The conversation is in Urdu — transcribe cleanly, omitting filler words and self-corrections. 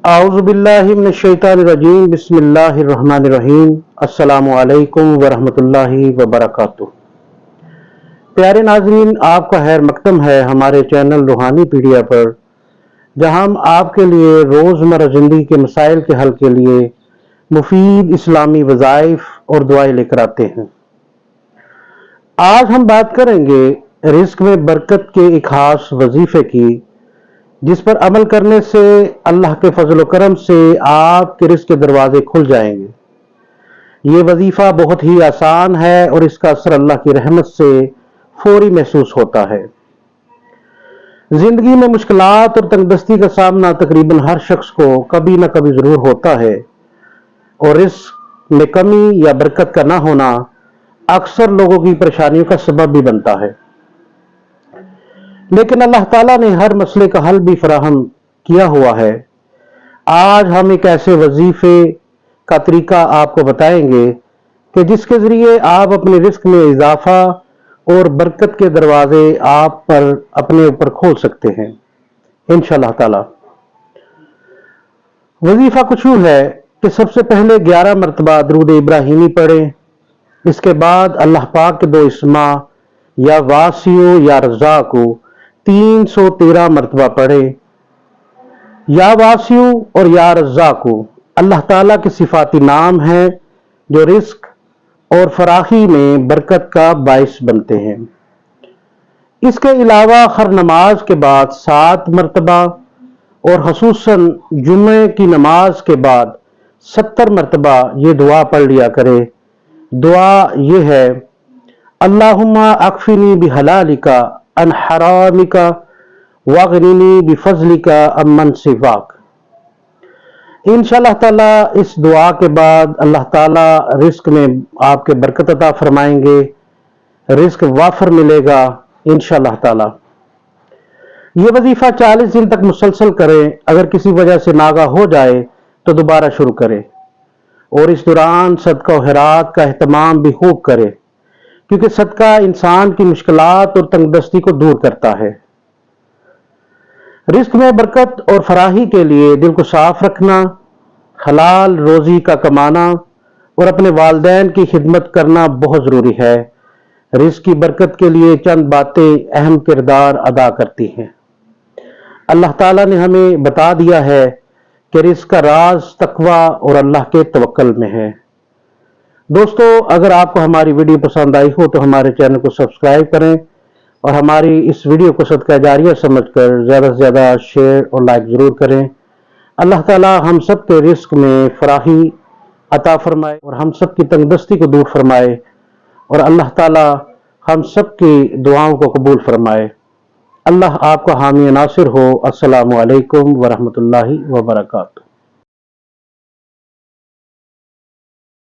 اعوذ باللہ من الشیطان الرجیم بسم اللہ الرحمن الرحیم السلام علیکم ورحمۃ اللہ وبرکاتہ۔ پیارے ناظرین، آپ کا خیر مقدم ہے ہمارے چینل روحانی پیڈیا پر، جہاں ہم آپ کے لیے روزمرہ زندگی کے مسائل کے حل کے لیے مفید اسلامی وظائف اور دعائیں لے کر آتے ہیں۔ آج ہم بات کریں گے رزق میں برکت کے ایک خاص وظیفے کی، جس پر عمل کرنے سے اللہ کے فضل و کرم سے آپ کے رزق کے دروازے کھل جائیں گے۔ یہ وظیفہ بہت ہی آسان ہے اور اس کا اثر اللہ کی رحمت سے فوری محسوس ہوتا ہے۔ زندگی میں مشکلات اور تنگ دستی کا سامنا تقریباً ہر شخص کو کبھی نہ کبھی ضرور ہوتا ہے، اور رزق میں کمی یا برکت کا نہ ہونا اکثر لوگوں کی پریشانیوں کا سبب بھی بنتا ہے۔ لیکن اللہ تعالیٰ نے ہر مسئلے کا حل بھی فراہم کیا ہوا ہے۔ آج ہم ایک ایسے وظیفے کا طریقہ آپ کو بتائیں گے کہ جس کے ذریعے آپ اپنے رزق میں اضافہ اور برکت کے دروازے آپ پر اپنے اوپر کھول سکتے ہیں انشاءاللہ تعالی۔ وظیفہ کچھ یوں ہے کہ سب سے پہلے 11 مرتبہ درود ابراہیمی پڑھیں۔ اس کے بعد اللہ پاک کے 2 اسماء یا واسیع یا رزاق کو 313 مرتبہ پڑھے۔ یا واسیع اور یا رزاق اللہ تعالیٰ کے صفاتی نام ہیں جو رزق اور فراخی میں برکت کا باعث بنتے ہیں۔ اس کے علاوہ ہر نماز کے بعد 7 مرتبہ اور خصوصاً جمعے کی نماز کے بعد 70 مرتبہ یہ دعا پڑھ لیا کرے۔ دعا یہ ہے: اللہم اکفنی بحلالک عن حرامک واغننی بفضلک عمن سواک۔ انشاءاللہ تعالی اس دعا کے بعد اللہ تعالی رزق میں آپ کے برکت عطا فرمائیں گے، رزق وافر ملے گا انشاءاللہ تعالی۔ یہ وظیفہ 40 دن تک مسلسل کریں۔ اگر کسی وجہ سے ناگاہ ہو جائے تو دوبارہ شروع کریں، اور اس دوران صدقہ و خیرات کا اہتمام بھی خوب کرے، کیونکہ صدقہ انسان کی مشکلات اور تنگ دستی کو دور کرتا ہے۔ رزق میں برکت اور فراخی کے لیے دل کو صاف رکھنا، حلال روزی کا کمانا اور اپنے والدین کی خدمت کرنا بہت ضروری ہے۔ رزق کی برکت کے لیے چند باتیں اہم کردار ادا کرتی ہیں۔ اللہ تعالیٰ نے ہمیں بتا دیا ہے کہ رزق کا راز تقوی اور اللہ کے توکل میں ہے۔ دوستو، اگر آپ کو ہماری ویڈیو پسند آئی ہو تو ہمارے چینل کو سبسکرائب کریں، اور ہماری اس ویڈیو کو صدقہ جاریہ سمجھ کر زیادہ سے زیادہ شیئر اور لائک ضرور کریں۔ اللہ تعالی ہم سب کے رزق میں فراخی عطا فرمائے اور ہم سب کی تنگ دستی کو دور فرمائے، اور اللہ تعالی ہم سب کی دعاؤں کو قبول فرمائے۔ اللہ آپ کا حامی ناصر ہو۔ السلام علیکم ورحمۃ اللہ وبرکاتہ۔